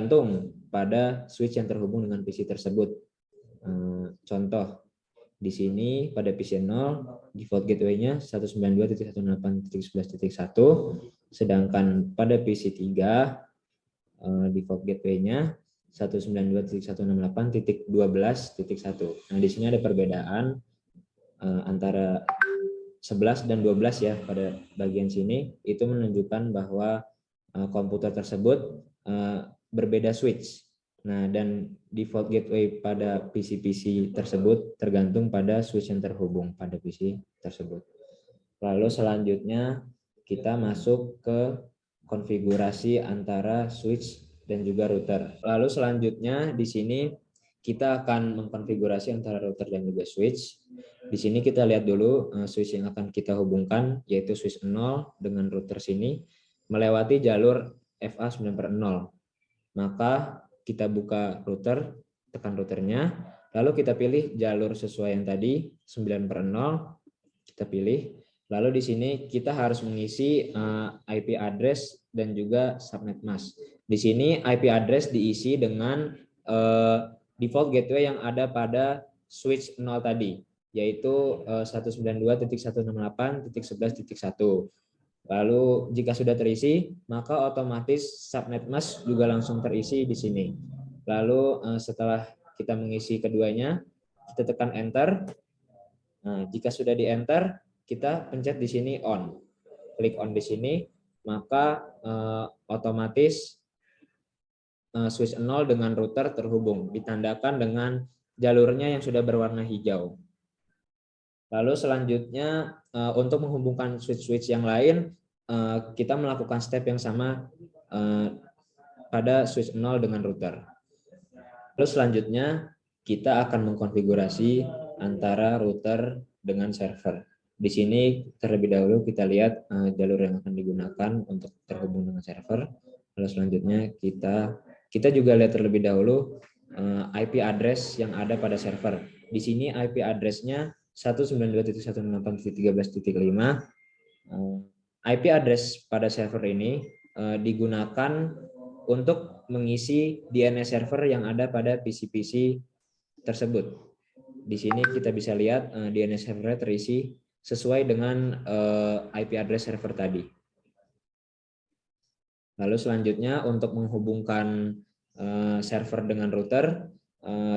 tergantung pada switch yang terhubung dengan PC tersebut. Contoh, di sini pada PC 0 default gateway-nya 192.168.11.1, sedangkan pada PC 3 default gateway-nya 192.168.12.1. Nah, di sini ada perbedaan antara 11 dan 12 ya pada bagian sini. Itu menunjukkan bahwa komputer tersebut berbeda switch. Nah, dan default gateway pada PC-PC tersebut tergantung pada switch yang terhubung pada PC tersebut. Lalu selanjutnya kita masuk ke konfigurasi antara switch dan juga router. Lalu selanjutnya di sini kita akan mengkonfigurasi antara router dan juga switch. Di sini kita lihat dulu switch yang akan kita hubungkan, yaitu switch 0 dengan router sini melewati jalur FA 9/0. Maka kita buka router, tekan routernya, lalu kita pilih jalur sesuai yang tadi 9/0, kita pilih. Lalu di sini kita harus mengisi IP address dan juga subnet mask. Di sini IP address diisi dengan default gateway yang ada pada switch 0 tadi, yaitu 192.168.11.1. Lalu jika sudah terisi, maka otomatis subnet mask juga langsung terisi di sini. Lalu setelah kita mengisi keduanya, kita tekan enter. Nah, jika sudah di enter, kita pencet di sini on. Klik on di sini, maka otomatis switch 0 dengan router terhubung, ditandakan dengan jalurnya yang sudah berwarna hijau. Lalu selanjutnya untuk menghubungkan switch-switch yang lain, kita melakukan step yang sama pada switch 0 dengan router. Lalu selanjutnya kita akan mengkonfigurasi antara router dengan server. Di sini terlebih dahulu kita lihat jalur yang akan digunakan untuk terhubung dengan server. Lalu selanjutnya kita juga lihat terlebih dahulu IP address yang ada pada server. Di sini IP address-nya 192.168.13.5. IP address pada server ini digunakan untuk mengisi DNS server yang ada pada PC-PC tersebut. Di sini kita bisa lihat DNS server terisi sesuai dengan IP address server tadi. Lalu selanjutnya untuk menghubungkan server dengan router,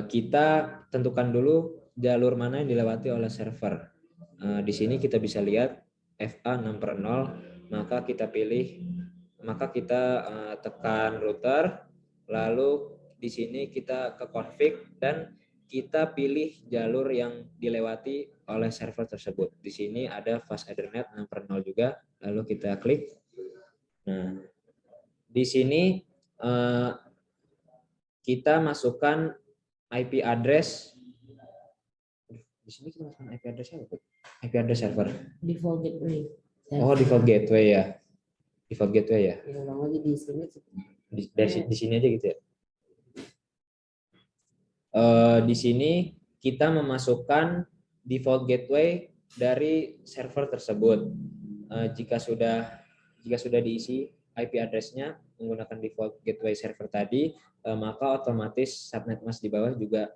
kita tentukan dulu jalur mana yang dilewati oleh server. Di sini kita bisa lihat FA 6/0, maka kita tekan router, lalu di sini kita ke config dan kita pilih jalur yang dilewati oleh server tersebut. Di sini ada fast Ethernet 6/0 juga, lalu kita klik. Nah, di sini kita masukkan IP address. Di sini kita masukkan IP address apa? IP address server. Default gateway. Oh, default gateway ya. Default gateway ya. Lagi di sini. Di sini aja gitu ya. Di sini kita memasukkan default gateway dari server tersebut. Jika sudah diisi IP address-nya menggunakan default gateway server tadi, maka otomatis subnet mask di bawah juga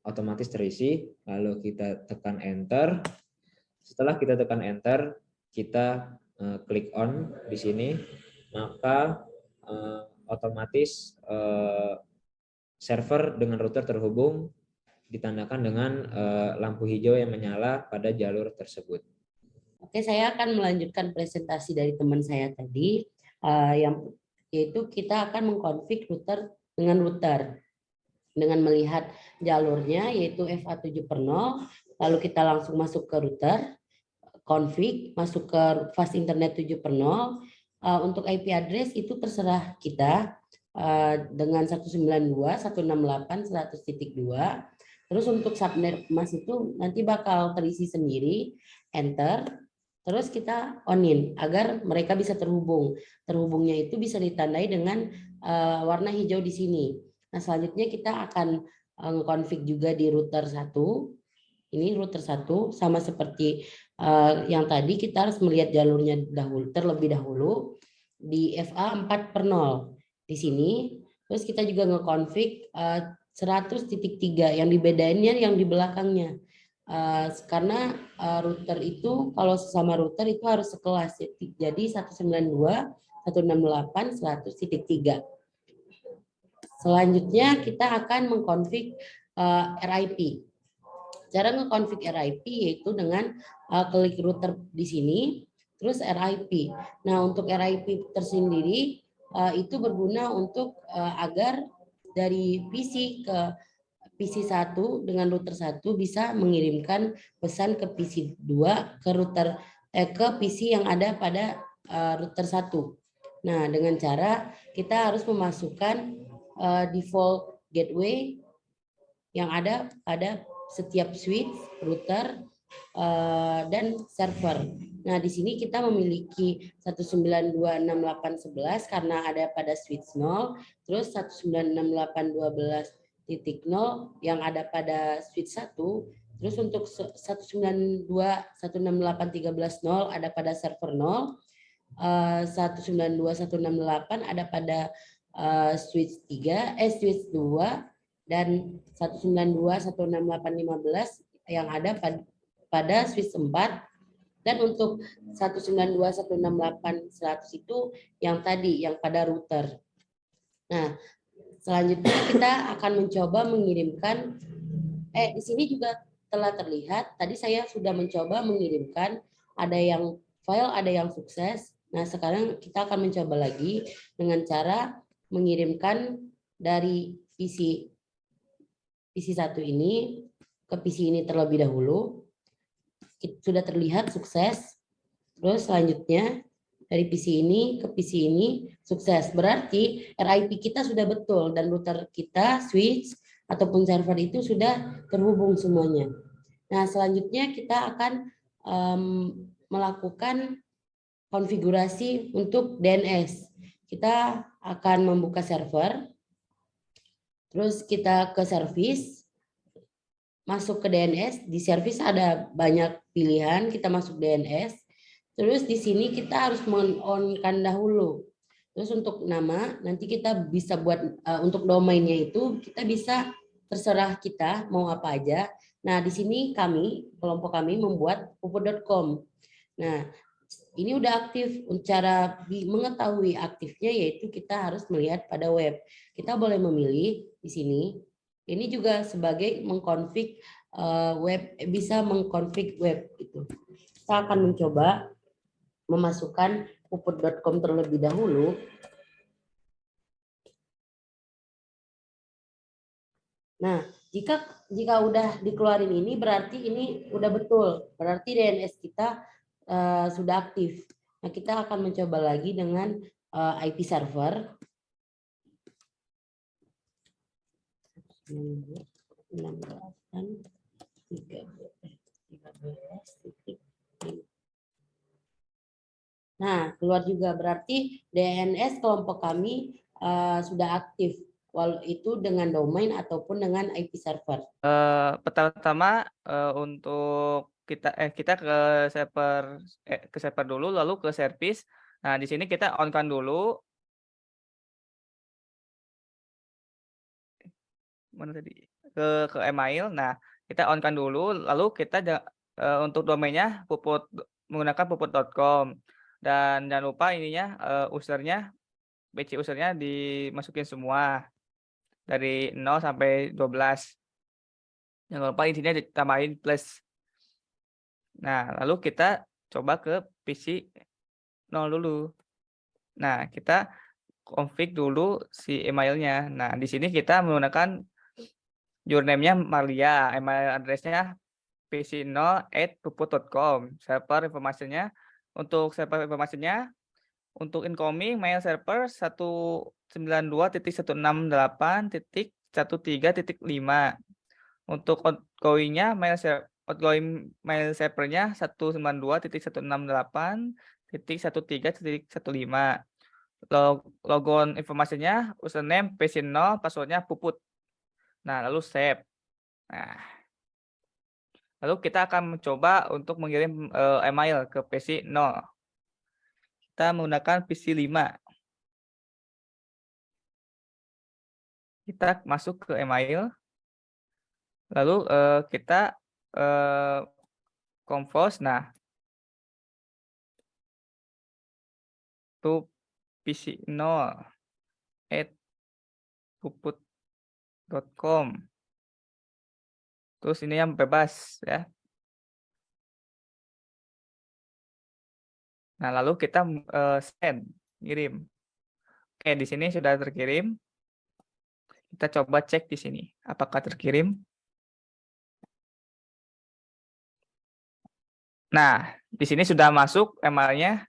otomatis terisi. Lalu kita tekan enter. Setelah kita tekan enter, kita klik on di sini, maka otomatis server dengan router terhubung, ditandakan dengan lampu hijau yang menyala pada jalur tersebut. Oke, saya akan melanjutkan presentasi dari teman saya tadi, yaitu kita akan mengkonfig router dengan melihat jalurnya yaitu FA 7/0, lalu kita langsung masuk ke router, config, masuk ke fast internet 7/0. Untuk IP address itu terserah kita dengan 192.168.100.2. Terus untuk subnet mask itu nanti bakal terisi sendiri, enter. Terus kita onin agar mereka bisa terhubung. Terhubungnya itu bisa ditandai dengan warna hijau di sini. Nah, selanjutnya kita akan nge-config juga di router 1. Ini router 1 sama seperti yang tadi, kita harus melihat jalurnya terlebih dahulu di FA 4/0. Di sini Terus kita juga nge-config 100.3 yang dibedainnya yang di belakangnya. Karena router itu kalau sesama router itu harus sekelas. Jadi 192.168.100.3. Selanjutnya kita akan mengkonfig RIP. Cara nge-config RIP yaitu dengan klik router di sini, terus RIP. Nah, untuk RIP tersendiri itu berguna untuk agar dari PC ke PC 1 dengan router 1 bisa mengirimkan pesan ke PC 2 ke router ke PC yang ada pada router 1. Nah, dengan cara kita harus memasukkan default gateway yang ada pada setiap switch, router, dan server. Nah, di sini kita memiliki 192.68.11 karena ada pada switch 0, terus 192.68.12.0 yang ada pada switch 1, terus untuk 192.168.13.0 ada pada server 0, 192.168 ada pada switch 3, switch 2, dan 192.168.15 yang ada pada switch 4, dan untuk 192.168.100 itu yang tadi yang pada router. Nah, selanjutnya kita akan mencoba mengirimkan di sini juga telah terlihat tadi saya sudah mencoba mengirimkan, ada yang fail, ada yang sukses. Nah, sekarang kita akan mencoba lagi dengan cara mengirimkan dari PC 1 ini ke PC ini terlebih dahulu. Sudah terlihat sukses. Terus selanjutnya dari PC ini ke PC ini sukses. Berarti RIP kita sudah betul dan router kita, switch ataupun server itu sudah terhubung semuanya. Nah, selanjutnya kita akan melakukan konfigurasi untuk DNS. Kita akan membuka server. Terus kita ke service, masuk ke DNS. Di service ada banyak pilihan, kita masuk DNS. Terus di sini kita harus men-on-kan dahulu. Terus untuk nama, nanti kita bisa buat untuk domainnya itu kita bisa terserah kita mau apa aja. Nah, di sini kelompok kami membuat puput.com. Nah, ini udah aktif. Cara mengetahui aktifnya yaitu kita harus melihat pada web. Kita boleh memilih di sini. Ini juga sebagai mengkonfig web, bisa mengkonfig web itu. Kita akan mencoba memasukkan puput.com terlebih dahulu. Nah, jika udah dikeluarin ini berarti ini udah betul. Berarti DNS kita sudah aktif. Nah, kita akan mencoba lagi dengan IP server. 16.13.5. Nah, keluar juga berarti DNS kelompok kami sudah aktif, walau itu dengan domain ataupun dengan IP server. Pertama-tama untuk kita ke server dulu, lalu ke service. Nah, di sini kita on-kan dulu. Mana tadi? Ke email. Nah, kita on-kan dulu, lalu kita untuk domainnya menggunakan puput.com. Dan jangan lupa ininya BC usernya dimasukin semua dari 0 sampai 12. Jangan lupa intinya ditambahin plus. Nah, lalu kita coba ke PC 0 dulu. Nah, kita config dulu si emailnya. Nah, di sini kita menggunakan username-nya Maria, email address-nya pc0@puput.com. Server informasinya, untuk incoming mail server 192.168.13.5. Untuk outgoing-nya outgoing mail servernya 192.168.13.15. Logon informasinya username pc0, passwordnya puput. Nah, lalu save. Nah, lalu kita akan mencoba untuk mengirim email ke PC0. Kita menggunakan PC5. kita masuk ke email, lalu kita compose. Nah, to pc0@puput.com. Terus ini yang bebas ya. Nah, lalu kita send, kirim. Oke, di sini sudah terkirim. Kita coba cek di sini, apakah terkirim. Nah, di sini sudah masuk emailnya.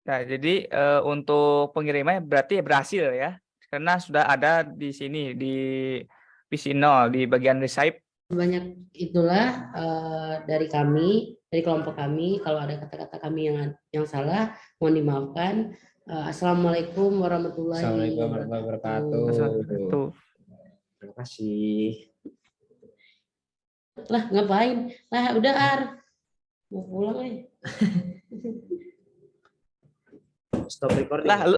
Nah, jadi untuk pengirimannya berarti berhasil ya, karena sudah ada di sini di PC0 di bagian receive. Sebanyak itulah dari kami, dari kelompok kami. Kalau ada kata-kata kami yang salah, mohon dimaafkan. Assalamualaikum warahmatullahi Assalamualaikum warahmatullahi wabarakatuh. Tuh. Terima kasih. Lah ngapain? Lah udah Ar, mau pulang. Stop recording. Lah,